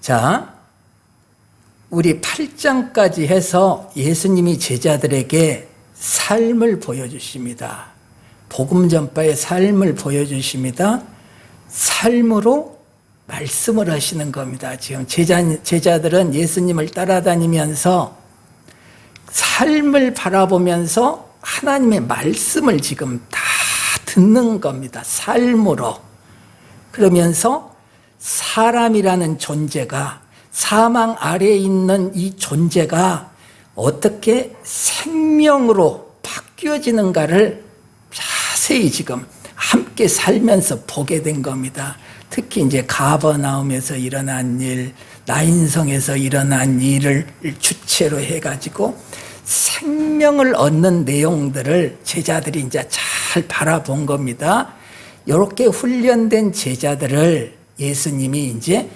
자, 우리 8장까지 해서 예수님이 제자들에게 삶을 보여주십니다. 복음 전파의 삶을 보여주십니다. 삶으로 말씀을 하시는 겁니다. 지금 제자들은 예수님을 따라다니면서 삶을 바라보면서 하나님의 말씀을 지금 다 듣는 겁니다. 삶으로. 그러면서 사람이라는 존재가, 사망 아래에 있는 이 존재가 어떻게 생명으로 바뀌어지는가를 자세히 지금 함께 살면서 보게 된 겁니다. 특히 이제 가버나움에서 일어난 일, 나인성에서 일어난 일을 주체로 해가지고 생명을 얻는 내용들을 제자들이 이제 잘 바라본 겁니다. 이렇게 훈련된 제자들을 예수님이 이제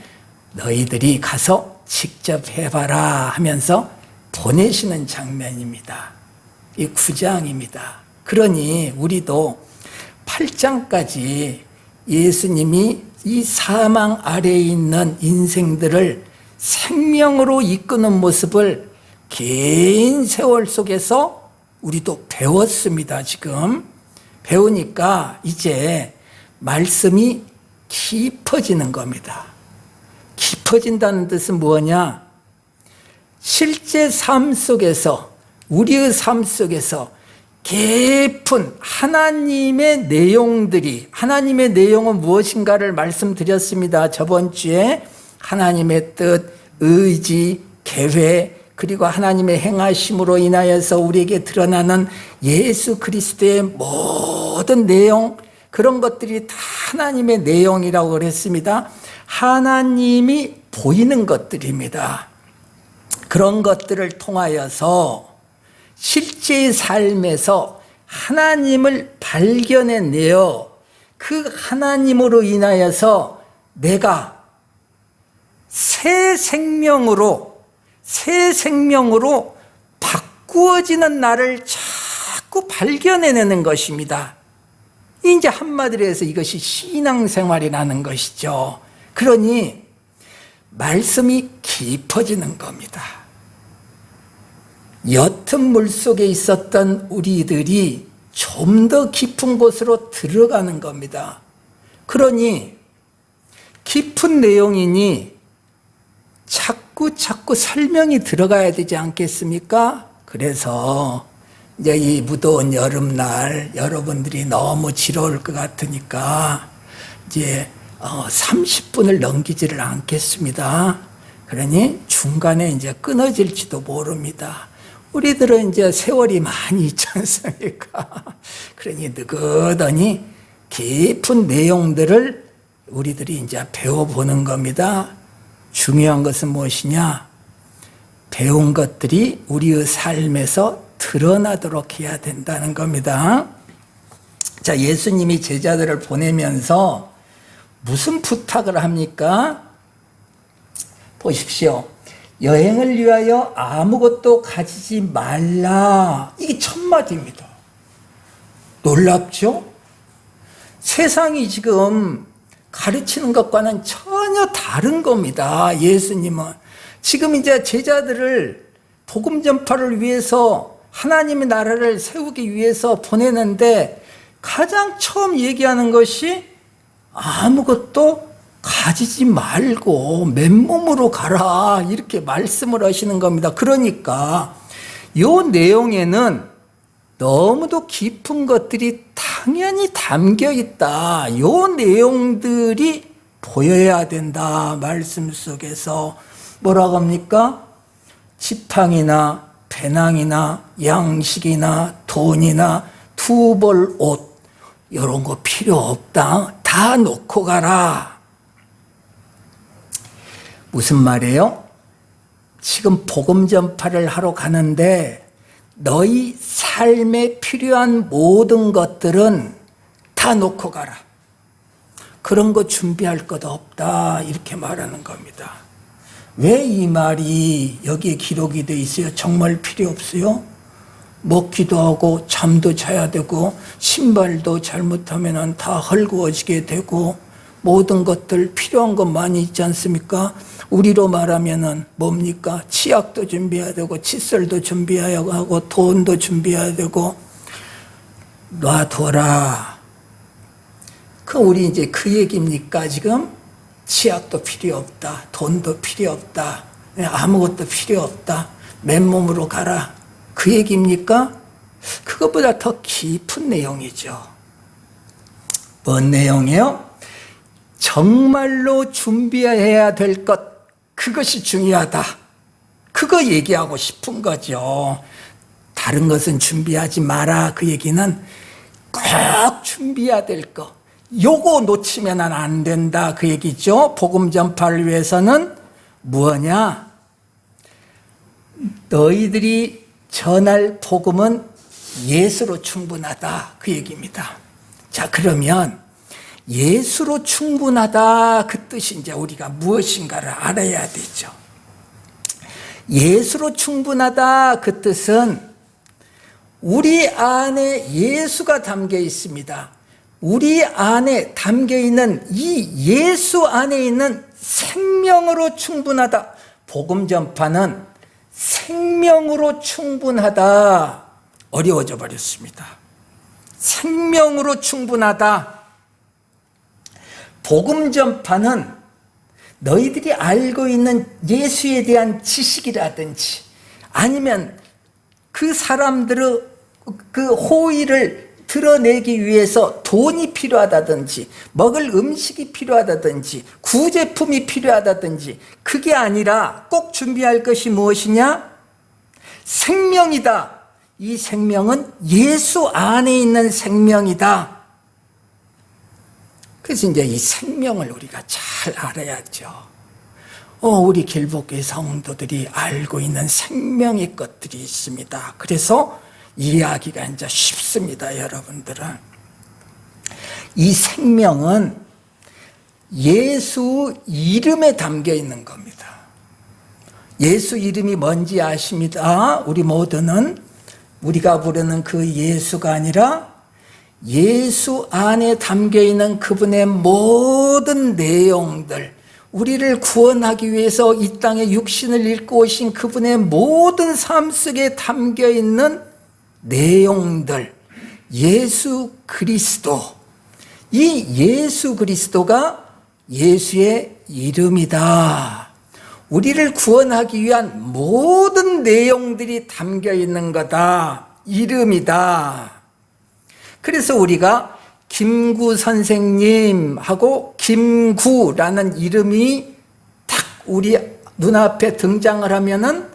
너희들이 가서 직접 해봐라 하면서 보내시는 장면입니다. 이 9장입니다. 그러니 우리도 8장까지 예수님이 이 사망 아래에 있는 인생들을 생명으로 이끄는 모습을 긴 세월 속에서 우리도 배웠습니다. 지금 배우니까 이제 말씀이 깊어지는 겁니다. 깊어진다는 뜻은 뭐냐? 실제 삶 속에서, 우리의 삶 속에서 깊은 하나님의 내용들이, 하나님의 내용은 무엇인가를 말씀드렸습니다. 저번 주에 하나님의 뜻, 의지, 계획, 그리고 하나님의 행하심으로 인하여서 우리에게 드러나는 예수 그리스도의 모든 내용, 그런 것들이 다 하나님의 내용이라고 그랬습니다. 하나님이 보이는 것들입니다. 그런 것들을 통하여서 실제의 삶에서 하나님을 발견해내어 그 하나님으로 인하여서 내가 새 생명으로 바꾸어지는 나를 자꾸 발견해내는 것입니다. 이제 한마디로 해서 이것이 신앙생활이라는 것이죠. 그러니 말씀이 깊어지는 겁니다. 옅은 물속에 있었던 우리들이 좀 더 깊은 곳으로 들어가는 겁니다. 그러니 깊은 내용이니 자꾸 설명이 들어가야 되지 않겠습니까? 그래서 이제 이 무더운 여름날 여러분들이 너무 지러울 것 같으니까 이제 30분을 넘기지를 않겠습니다. 그러니 중간에 이제 끊어질지도 모릅니다. 우리들은 이제 세월이 많이 있지 않습니까? 그러니 느긋하니 깊은 내용들을 우리들이 이제 배워보는 겁니다. 중요한 것은 무엇이냐? 배운 것들이 우리의 삶에서 드러나도록 해야 된다는 겁니다. 자, 예수님이 제자들을 보내면서 무슨 부탁을 합니까? 보십시오. 여행을 위하여 아무것도 가지지 말라. 이게 첫 마디입니다. 놀랍죠? 세상이 지금 가르치는 것과는 전혀 다른 겁니다. 예수님은 지금 이제 제자들을 복음 전파를 위해서 하나님의 나라를 세우기 위해서 보내는데 가장 처음 얘기하는 것이 아무것도 가지지 말고 맨몸으로 가라, 이렇게 말씀을 하시는 겁니다. 그러니까 이 내용에는 너무도 깊은 것들이 당연히 담겨 있다. 이 내용들이 보여야 된다. 말씀 속에서 뭐라고 합니까? 지팡이나 배낭이나 양식이나 돈이나 두 벌 옷, 이런 거 필요 없다. 다 놓고 가라. 무슨 말이에요? 지금 복음 전파를 하러 가는데 너희 삶에 필요한 모든 것들은 다 놓고 가라. 그런 거 준비할 것 없다. 이렇게 말하는 겁니다. 왜 이 말이 여기에 기록이 돼 있어요? 정말 필요 없어요? 먹기도 하고 잠도 자야 되고 신발도 잘못하면 다 헐거워지게 되고 모든 것들 필요한 것 많이 있지 않습니까? 우리로 말하면은 뭡니까? 치약도 준비해야 되고 칫솔도 준비해야 하고 돈도 준비해야 되고. 놔둬라. 우리 이제 그 얘기입니까 지금? 치약도 필요 없다, 돈도 필요 없다, 아무것도 필요 없다, 맨몸으로 가라, 그 얘기입니까? 그것보다 더 깊은 내용이죠. 뭔 내용이요? 정말로 준비해야 될 것, 그것이 중요하다. 그거 얘기하고 싶은 거죠. 다른 것은 준비하지 마라. 그 얘기는 꼭 준비해야 될 것, 요거 놓치면 안 된다. 그 얘기죠. 복음 전파를 위해서는 뭐냐? 너희들이 전할 복음은 예수로 충분하다. 그 얘기입니다. 자, 그러면 예수로 충분하다. 그 뜻이 이제 우리가 무엇인가를 알아야 되죠. 예수로 충분하다. 그 뜻은 우리 안에 예수가 담겨 있습니다. 우리 안에 담겨 있는 이 예수 안에 있는 생명으로 충분하다. 복음 전파는 생명으로 충분하다. 어려워져 버렸습니다. 생명으로 충분하다. 복음 전파는 너희들이 알고 있는 예수에 대한 지식이라든지 아니면 그 사람들의 그 호의를 드러내기 위해서 돈이 필요하다든지 먹을 음식이 필요하다든지 구제품이 필요하다든지 그게 아니라 꼭 준비할 것이 무엇이냐? 생명이다. 이 생명은 예수 안에 있는 생명이다. 그래서 이제 이 생명을 우리가 잘 알아야죠. 우리 길복교회 성도들이 알고 있는 생명의 것들이 있습니다. 그래서 이해하기가 이제 쉽습니다, 여러분들은. 이 생명은 예수 이름에 담겨 있는 겁니다. 예수 이름이 뭔지 아십니다. 우리 모두는 우리가 부르는 그 예수가 아니라 예수 안에 담겨 있는 그분의 모든 내용들, 우리를 구원하기 위해서 이 땅에 육신을 입고 오신 그분의 모든 삶 속에 담겨 있는 내용들, 예수 그리스도, 이 예수 그리스도가 예수의 이름이다. 우리를 구원하기 위한 모든 내용들이 담겨 있는 거다. 이름이다. 그래서 우리가 김구 선생님하고 김구라는 이름이 딱 우리 눈앞에 등장을 하면은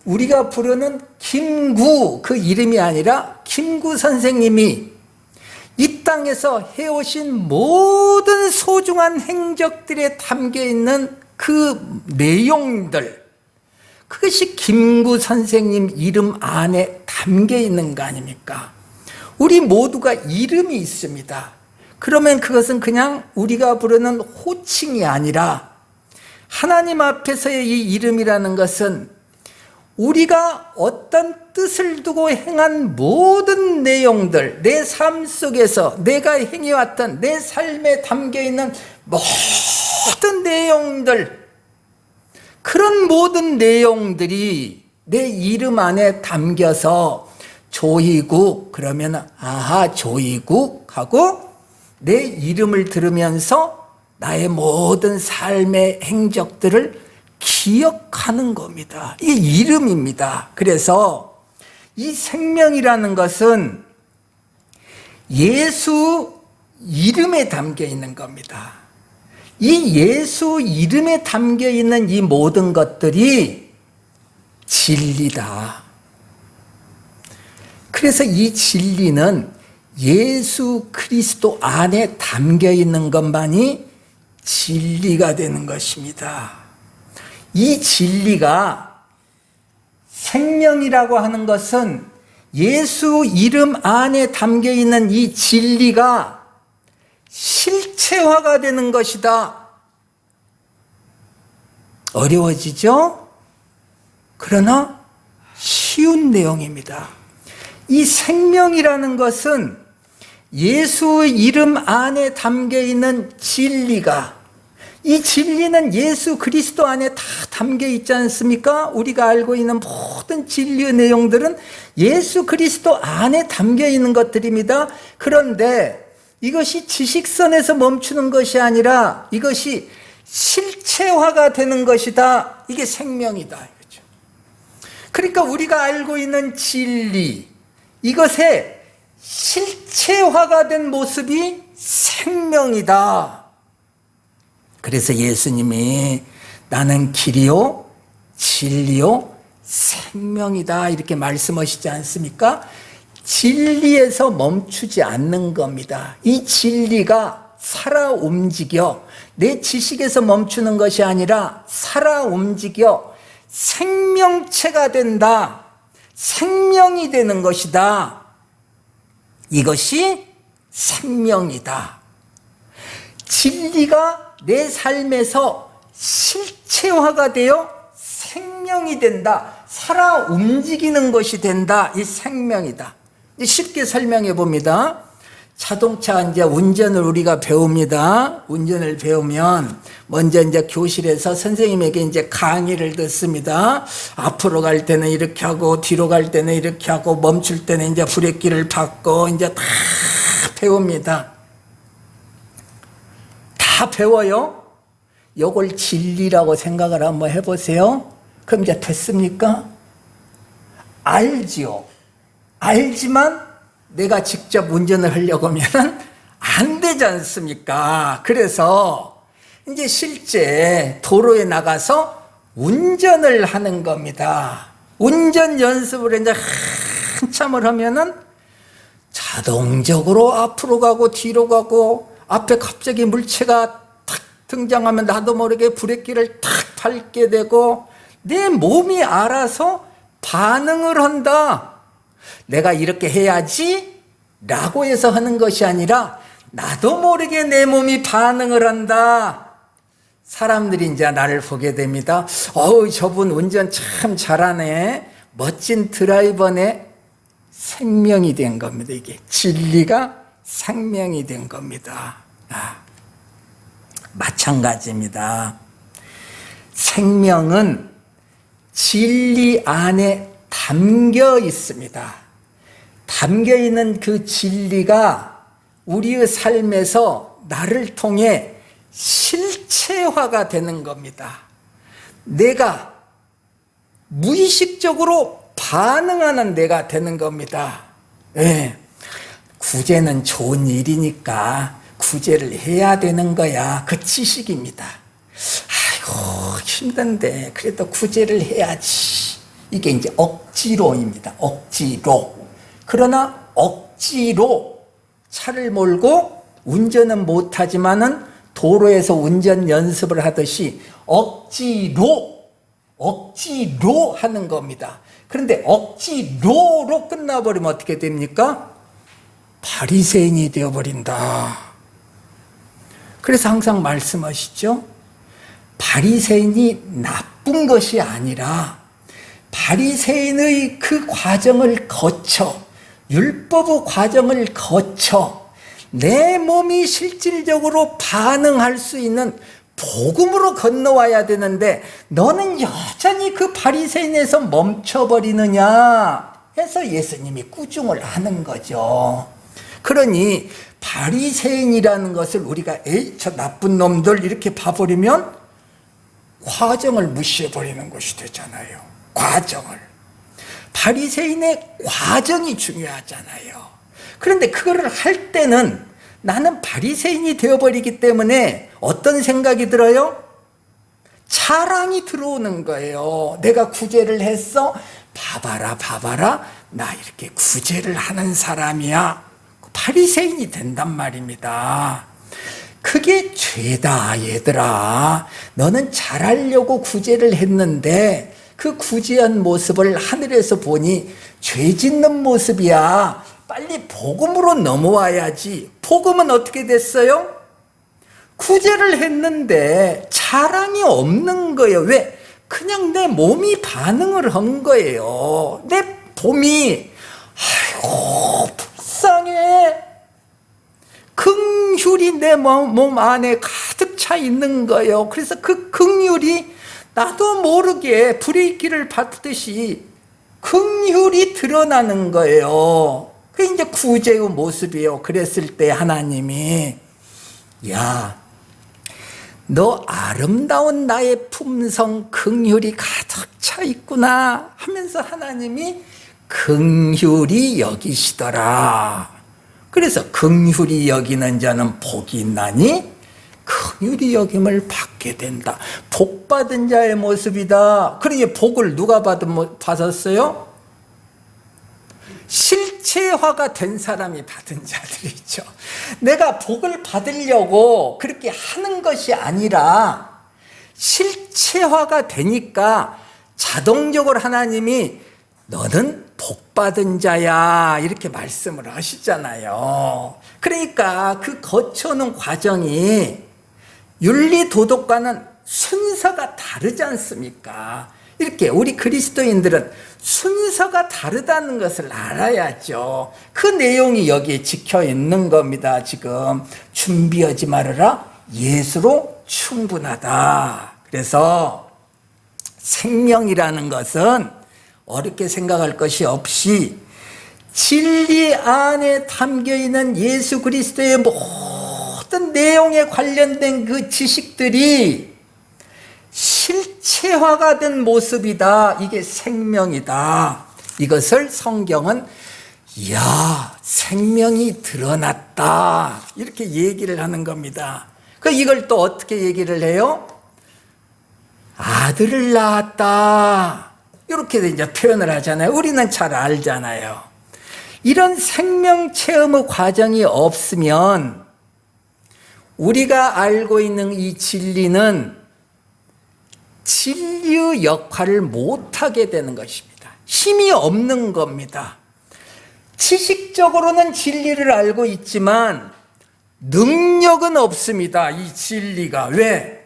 우리가 부르는 김구 그 이름이 아니라 김구 선생님이 이 땅에서 해오신 모든 소중한 행적들에 담겨있는 그 내용들, 그것이 김구 선생님 이름 안에 담겨있는 거 아닙니까? 우리 모두가 이름이 있습니다. 그러면 그것은 그냥 우리가 부르는 호칭이 아니라 하나님 앞에서의 이 이름이라는 것은 우리가 어떤 뜻을 두고 행한 모든 내용들, 내 삶 속에서 내가 행해왔던 내 삶에 담겨있는 모든 내용들, 그런 모든 내용들이 내 이름 안에 담겨서 조희국 그러면 아하 조희국 하고 내 이름을 들으면서 나의 모든 삶의 행적들을 기억하는 겁니다. 이게 이름입니다. 그래서 이 생명이라는 것은 예수 이름에 담겨 있는 겁니다. 이 예수 이름에 담겨 있는 이 모든 것들이 진리다. 그래서 이 진리는 예수 그리스도 안에 담겨 있는 것만이 진리가 되는 것입니다. 이 진리가 생명이라고 하는 것은 예수 이름 안에 담겨 있는 이 진리가 실체화가 되는 것이다. 어려워지죠? 그러나 쉬운 내용입니다. 이 생명이라는 것은 예수 이름 안에 담겨 있는 진리가, 이 진리는 예수 그리스도 안에 다 담겨 있지 않습니까? 우리가 알고 있는 모든 진리의 내용들은 예수 그리스도 안에 담겨 있는 것들입니다. 그런데 이것이 지식선에서 멈추는 것이 아니라 이것이 실체화가 되는 것이다. 이게 생명이다. 이거죠. 그러니까 우리가 알고 있는 진리, 이것의 실체화가 된 모습이 생명이다. 그래서 예수님이 나는 길이요 진리요 생명이다 이렇게 말씀하시지 않습니까? 진리에서 멈추지 않는 겁니다. 이 진리가 살아 움직여 내 지식에서 멈추는 것이 아니라 살아 움직여 생명체가 된다. 생명이 되는 것이다. 이것이 생명이다. 진리가 내 삶에서 실체화가 되어 생명이 된다. 살아 움직이는 것이 된다. 이 생명이다. 쉽게 설명해 봅니다. 자동차 이제 운전을 우리가 배웁니다. 운전을 배우면 먼저 이제 교실에서 선생님에게 이제 강의를 듣습니다. 앞으로 갈 때는 이렇게 하고 뒤로 갈 때는 이렇게 하고 멈출 때는 이제 브레이크를 밟고 이제 다 배웁니다. 다 배워요. 이걸 진리라고 생각을 한번 해보세요. 그럼 이제 됐습니까? 알지요. 알지만 내가 직접 운전을 하려고 하면 안 되지 않습니까? 그래서 이제 실제 도로에 나가서 운전을 하는 겁니다. 운전 연습을 이제 한참을 하면은 자동적으로 앞으로 가고 뒤로 가고 앞에 갑자기 물체가 탁 등장하면 나도 모르게 브레이크를 탁 밟게 되고 내 몸이 알아서 반응을 한다. 내가 이렇게 해야지 라고 해서 하는 것이 아니라 나도 모르게 내 몸이 반응을 한다. 사람들이 이제 나를 보게 됩니다. 저분 운전 참 잘하네. 멋진 드라이버네. 생명이 된 겁니다. 이게 진리가 생명이 된 겁니다. 마찬가지입니다. 생명은 진리 안에 담겨 있습니다. 담겨 있는 그 진리가 우리의 삶에서 나를 통해 실체화가 되는 겁니다. 내가 무의식적으로 반응하는 내가 되는 겁니다. 네. 구제는 좋은 일이니까 구제를 해야 되는 거야. 그 지식입니다. 아이고 힘든데 그래도 구제를 해야지. 이게 이제 억지로입니다. 억지로. 그러나 억지로 차를 몰고 운전은 못하지만은 도로에서 운전 연습을 하듯이 억지로 하는 겁니다. 그런데 억지로로 끝나버리면 어떻게 됩니까? 바리새인이 되어버린다. 그래서 항상 말씀하시죠. 바리새인이 나쁜 것이 아니라 바리새인의 그 과정을 거쳐 율법의 과정을 거쳐 내 몸이 실질적으로 반응할 수 있는 복음으로 건너와야 되는데 너는 여전히 그 바리새인에서 멈춰버리느냐 해서 예수님이 꾸중을 하는 거죠. 그러니 바리새인이라는 것을 우리가 저 나쁜 놈들 이렇게 봐버리면 과정을 무시해버리는 것이 되잖아요. 과정을. 바리새인의 과정이 중요하잖아요. 그런데 그거를 할 때는 나는 바리새인이 되어버리기 때문에 어떤 생각이 들어요? 자랑이 들어오는 거예요. 내가 구제를 했어? 봐봐라 나 이렇게 구제를 하는 사람이야. 바리새인이 된단 말입니다. 그게 죄다 얘들아. 너는 잘하려고 구제를 했는데 그 구제한 모습을 하늘에서 보니 죄 짓는 모습이야. 빨리 복음으로 넘어와야지. 복음은 어떻게 됐어요? 구제를 했는데 자랑이 없는 거예요. 왜? 그냥 내 몸이 반응을 한 거예요. 내 몸이 아이고 불쌍해. 긍휼이 내 몸 안에 가득 차 있는 거예요. 그래서 그 긍휼이 나도 모르게 불의기를 받듯이 긍휼이 드러나는 거예요. 그게 이제 구제의 모습이에요. 그랬을 때 하나님이 야, 너 아름다운 나의 품성 긍휼이 가득 차 있구나 하면서 하나님이 긍휼히 여기시더라. 그래서 긍휼히 여기는 자는 복이 있나니 긍휼히 여김을 받게 된다. 복 받은 자의 모습이다. 그러니 복을 누가 받았어요? 실체화가 된 사람이 받은 자들이죠. 내가 복을 받으려고 그렇게 하는 것이 아니라 실체화가 되니까 자동적으로 하나님이 너는 복 받은 자야 이렇게 말씀을 하시잖아요. 그러니까 그 거쳐오는 과정이 윤리도덕과는 순서가 다르지 않습니까? 이렇게 우리 그리스도인들은 순서가 다르다는 것을 알아야죠. 그 내용이 여기에 찍혀 있는 겁니다. 지금 준비하지 말아라. 예수로 충분하다. 그래서 생명이라는 것은 어렵게 생각할 것이 없이 진리 안에 담겨있는 예수 그리스도의 모든 내용에 관련된 그 지식들이 실체화가 된 모습이다. 이게 생명이다. 이것을 성경은 이야, 생명이 드러났다. 이렇게 얘기를 하는 겁니다. 이걸 또 어떻게 얘기를 해요? 아들을 낳았다. 이렇게 이제 표현을 하잖아요. 우리는 잘 알잖아요. 이런 생명 체험의 과정이 없으면 우리가 알고 있는 이 진리는 진리의 역할을 못하게 되는 것입니다. 힘이 없는 겁니다. 지식적으로는 진리를 알고 있지만 능력은 없습니다. 이 진리가. 왜?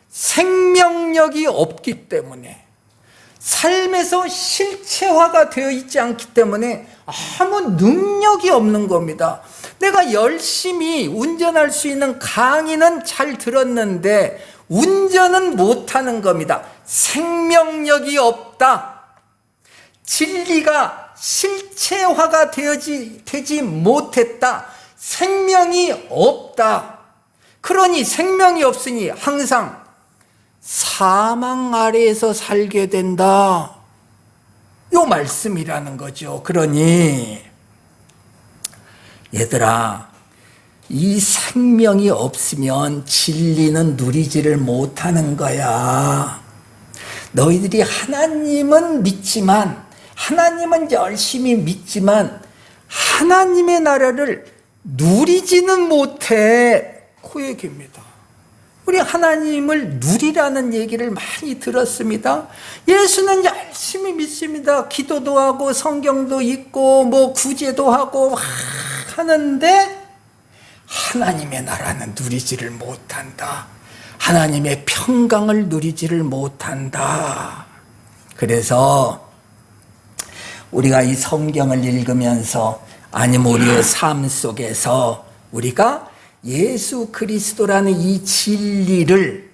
생명력이 없기 때문에. 삶에서 실체화가 되어 있지 않기 때문에 아무 능력이 없는 겁니다. 내가 열심히 운전할 수 있는 강의는 잘 들었는데 운전은 못하는 겁니다. 생명력이 없다. 진리가 실체화가 되지 못했다. 생명이 없다. 그러니 생명이 없으니 항상 사망 아래에서 살게 된다. 요 말씀이라는 거죠. 그러니 얘들아, 이 생명이 없으면 진리는 누리지를 못하는 거야. 너희들이 하나님은 믿지만, 하나님은 열심히 믿지만 하나님의 나라를 누리지는 못해. 그 얘기입니다. 우리 하나님을 누리라는 얘기를 많이 들었습니다. 예수는 열심히 믿습니다. 기도도 하고 성경도 읽고 뭐 구제도 하고 하는데 하나님의 나라는 누리지를 못한다. 하나님의 평강을 누리지를 못한다. 그래서 우리가 이 성경을 읽으면서 아니면 우리의 삶 속에서 우리가 예수 그리스도라는 이 진리를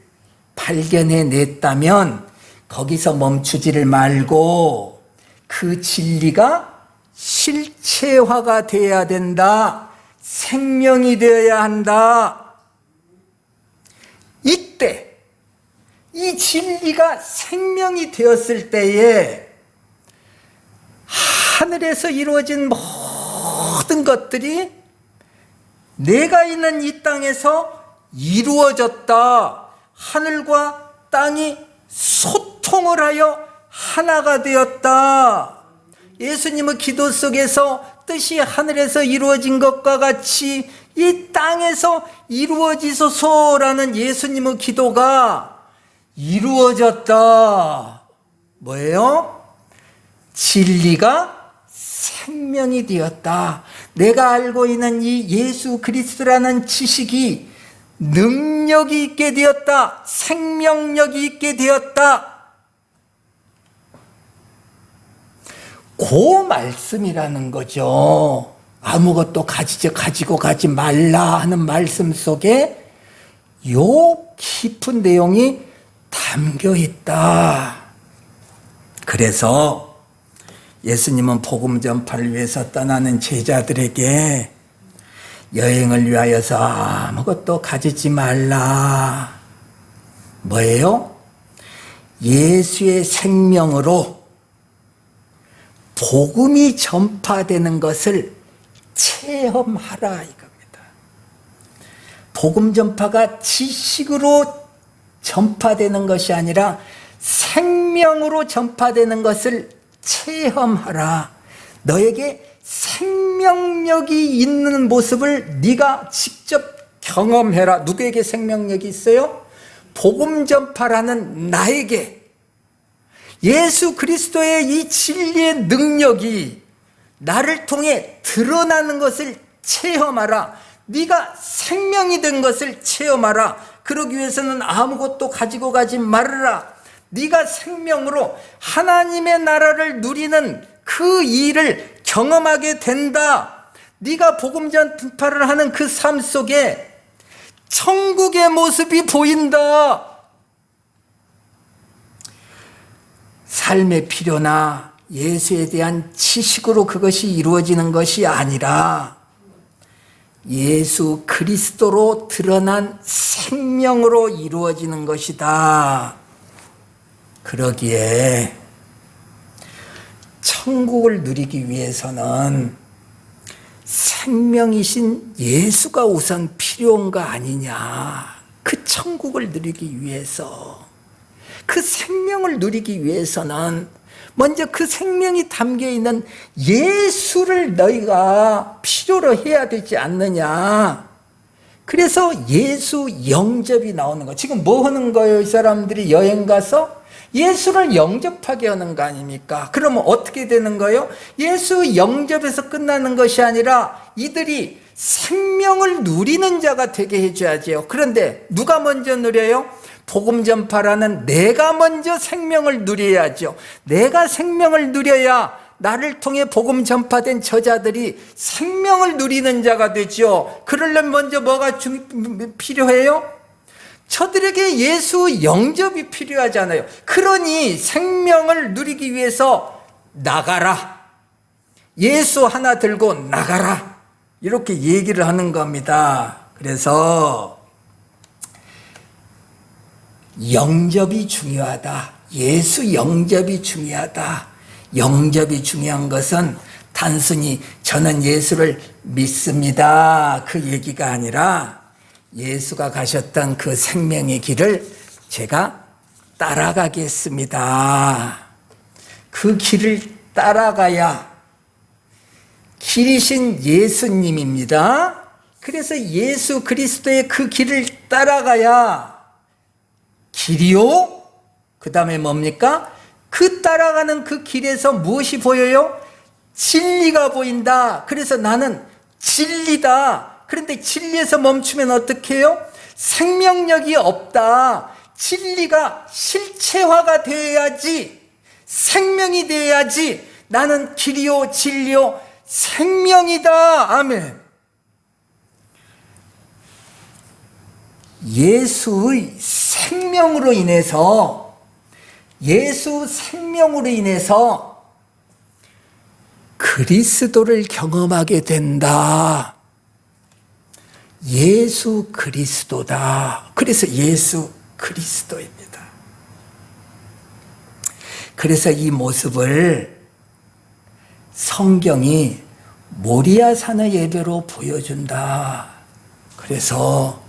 발견해냈다면 거기서 멈추지를 말고 그 진리가 실체화가 되어야 된다. 생명이 되어야 한다. 이때 이 진리가 생명이 되었을 때에 하늘에서 이루어진 모든 것들이 내가 있는 이 땅에서 이루어졌다. 하늘과 땅이 소통을 하여 하나가 되었다. 예수님의 기도 속에서 뜻이 하늘에서 이루어진 것과 같이 이 땅에서 이루어지소서라는 예수님의 기도가 이루어졌다. 뭐예요? 진리가 생명이 되었다. 내가 알고 있는 이 예수 그리스도라는 지식이 능력이 있게 되었다. 생명력이 있게 되었다. 그 말씀이라는 거죠. 아무것도 가지고 가지 말라 하는 말씀 속에 요 깊은 내용이 담겨 있다. 그래서 예수님은 복음 전파를 위해서 떠나는 제자들에게 여행을 위하여서 아무것도 가지지 말라. 뭐예요? 예수의 생명으로 복음이 전파되는 것을 체험하라 이겁니다. 복음 전파가 지식으로 전파되는 것이 아니라 생명으로 전파되는 것을 체험하라. 너에게 생명력이 있는 모습을 네가 직접 경험해라. 누구에게 생명력이 있어요? 복음 전파라는 나에게 예수 그리스도의 이 진리의 능력이 나를 통해 드러나는 것을 체험하라. 네가 생명이 된 것을 체험하라. 그러기 위해서는 아무것도 가지고 가지 말아라. 네가 생명으로 하나님의 나라를 누리는 그 일을 경험하게 된다. 네가 복음 전파를 하는 그 삶 속에 천국의 모습이 보인다. 삶의 필요나 예수에 대한 지식으로 그것이 이루어지는 것이 아니라 예수 그리스도로 드러난 생명으로 이루어지는 것이다. 그러기에 천국을 누리기 위해서는 생명이신 예수가 우선 필요한 거 아니냐. 그 천국을 누리기 위해서, 그 생명을 누리기 위해서는 먼저 그 생명이 담겨있는 예수를 너희가 필요로 해야 되지 않느냐. 그래서 예수 영접이 나오는 거. 지금 뭐 하는 거예요? 이 사람들이 여행 가서 예수를 영접하게 하는 거 아닙니까? 그러면 어떻게 되는 거예요? 예수 영접에서 끝나는 것이 아니라 이들이 생명을 누리는 자가 되게 해줘야죠. 그런데 누가 먼저 누려요? 복음 전파라는 내가 먼저 생명을 누려야죠. 내가 생명을 누려야 나를 통해 복음 전파된 저자들이 생명을 누리는 자가 되죠. 그러려면 먼저 뭐가 필요해요? 저들에게 예수 영접이 필요하잖아요. 그러니 생명을 누리기 위해서 나가라. 예수 하나 들고 나가라. 이렇게 얘기를 하는 겁니다. 그래서 영접이 중요하다. 예수 영접이 중요하다. 영접이 중요한 것은 단순히 저는 예수를 믿습니다. 그 얘기가 아니라 예수가 가셨던 그 생명의 길을 제가 따라가겠습니다. 그 길을 따라가야 길이신 예수님입니다. 그래서 예수 그리스도의 그 길을 따라가야 길이요? 그 다음에 뭡니까? 그 따라가는 그 길에서 무엇이 보여요? 진리가 보인다. 그래서 나는 진리다. 그런데 진리에서 멈추면 어떻게 해요? 생명력이 없다. 진리가 실체화가 되어야지, 생명이 되어야지 나는 길이요 진리요 생명이다. 아멘. 예수의 생명으로 인해서, 예수 생명으로 인해서 그리스도를 경험하게 된다. 예수 그리스도다. 그래서 예수 그리스도입니다. 그래서 이 모습을 성경이 모리아 산의 예배로 보여준다. 그래서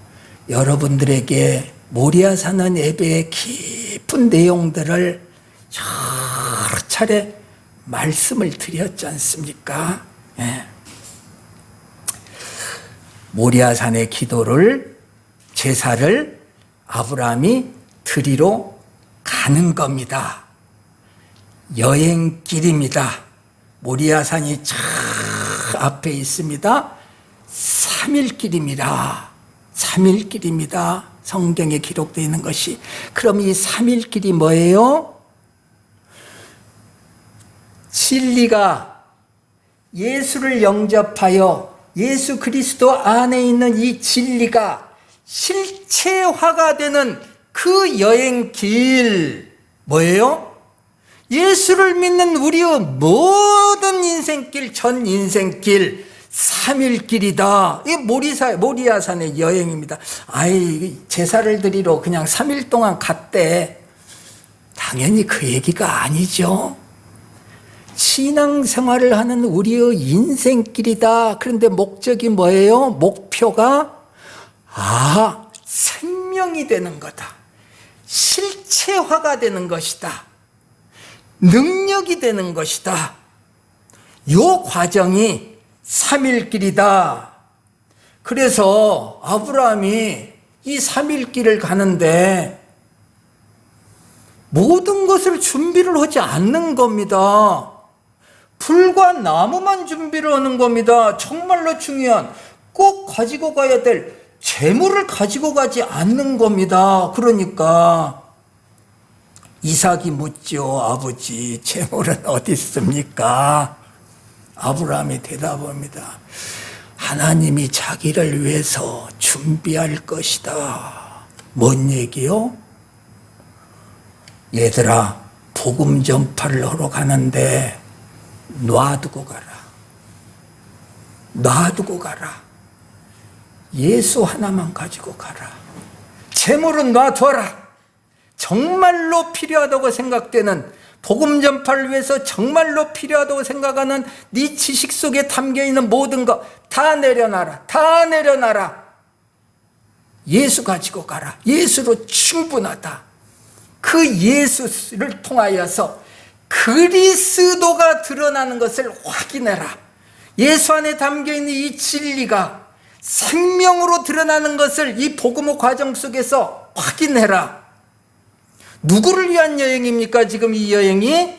여러분들에게 모리아 산의 예배의 깊은 내용들을 여러 차례 말씀을 드렸지 않습니까? 예. 모리아 산의 기도를, 제사를 아브라함이 드리러 가는 겁니다. 여행길입니다. 모리아 산이 저 앞에 있습니다. 3일 길입니다. 3일 길입니다. 성경에 기록되어 있는 것이. 그럼 이 3일 길이 뭐예요? 진리가 예수를 영접하여 예수 그리스도 안에 있는 이 진리가 실체화가 되는 그 여행길, 뭐예요? 예수를 믿는 우리의 모든 인생길, 전 인생길, 3일길이다. 이 모리아산의 여행입니다. 제사를 드리러 그냥 3일 동안 갔대. 당연히 그 얘기가 아니죠. 신앙생활을 하는 우리의 인생길이다. 그런데 목적이 뭐예요? 목표가 생명이 되는 거다. 실체화가 되는 것이다. 능력이 되는 것이다. 요 과정이 3일길이다. 그래서 아브라함이 이 3일길을 가는데 모든 것을 준비를 하지 않는 겁니다. 불과 나무만 준비를 하는 겁니다. 정말로 중요한 꼭 가지고 가야 될 재물을 가지고 가지 않는 겁니다. 그러니까 이삭이 묻죠. 아버지, 재물은 어디 있습니까? 아브라함이 대답합니다. 하나님이 자기를 위해서 준비할 것이다. 뭔 얘기요? 얘들아, 복음 전파를 하러 가는데 놔두고 가라. 놔두고 가라. 예수 하나만 가지고 가라. 재물은 놔둬라. 정말로 필요하다고 생각되는, 복음 전파를 위해서 정말로 필요하다고 생각하는 네 지식 속에 담겨있는 모든 것 다 내려놔라. 다 내려놔라. 예수 가지고 가라. 예수로 충분하다. 그 예수를 통하여서 그리스도가 드러나는 것을 확인해라. 예수 안에 담겨있는 이 진리가 생명으로 드러나는 것을 이 복음의 과정 속에서 확인해라. 누구를 위한 여행입니까? 지금 이 여행이?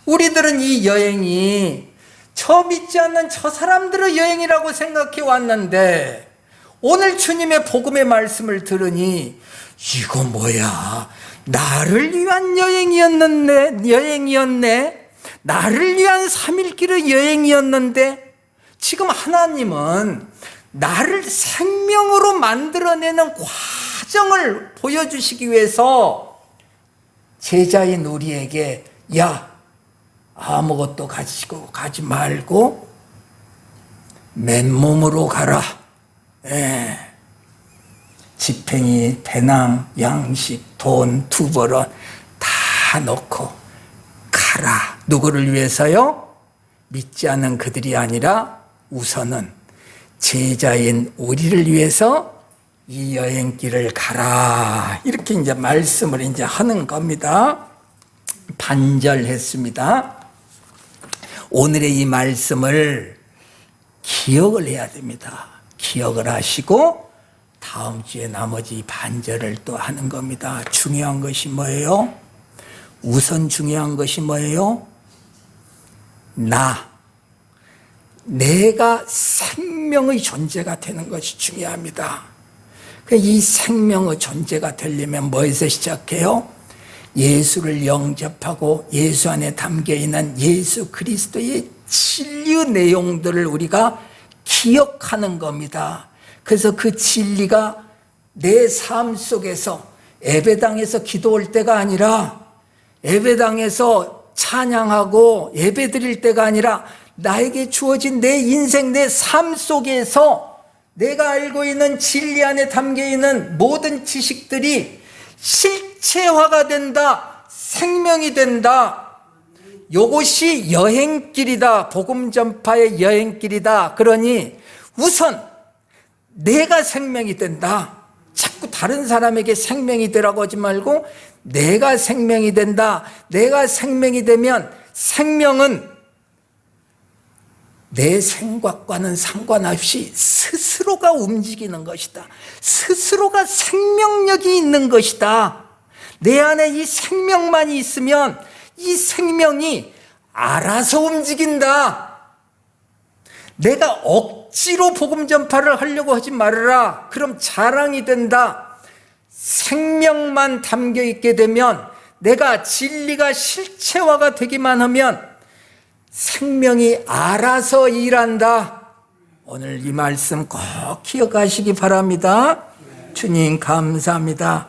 우리들은 이 여행이 저 믿지 않는 저 사람들의 여행이라고 생각해 왔는데, 오늘 주님의 복음의 말씀을 들으니 이거 뭐야? 나를 위한 여행이었네. 나를 위한 3일길의 여행이었는데, 지금 하나님은 나를 생명으로 만들어내는 과정을 보여주시기 위해서 제자인 우리에게 아무것도 가지고 가지 말고 맨몸으로 가라. 지팽이, 배낭, 양식, 돈, 두벌은 다 넣고 가라. 누구를 위해서요? 믿지 않는 그들이 아니라 우선은 제자인 우리를 위해서 이 여행길을 가라. 이렇게 이제 말씀을 이제 하는 겁니다. 반절했습니다. 오늘의 이 말씀을 기억을 해야 됩니다. 기억을 하시고 다음 주에 나머지 반절을 또 하는 겁니다. 중요한 것이 뭐예요? 우선 중요한 것이 뭐예요? 내가 생명의 존재가 되는 것이 중요합니다. 이 생명의 존재가 되려면 뭐에서 시작해요? 예수를 영접하고 예수 안에 담겨있는 예수 그리스도의 진리의 내용들을 우리가 기억하는 겁니다. 그래서 그 진리가 내 삶 속에서 예배당에서 기도할 때가 아니라, 예배당에서 찬양하고 예배 드릴 때가 아니라, 나에게 주어진 내 인생, 내 삶 속에서 내가 알고 있는 진리 안에 담겨있는 모든 지식들이 실체화가 된다. 생명이 된다. 이것이 여행길이다. 복음 전파의 여행길이다. 그러니 우선 내가 생명이 된다. 자꾸 다른 사람에게 생명이 되라고 하지 말고 내가 생명이 된다. 내가 생명이 되면 생명은 내 생각과는 상관없이 스스로가 움직이는 것이다. 스스로가 생명력이 있는 것이다. 내 안에 이 생명만이 있으면 이 생명이 알아서 움직인다. 내가 억지로 복음 전파를 하려고 하지 말아라. 그럼 자랑이 된다. 생명만 담겨 있게 되면, 내가 진리가 실체화가 되기만 하면 생명이 알아서 일한다. 오늘 이 말씀 꼭 기억하시기 바랍니다. 주님 감사합니다.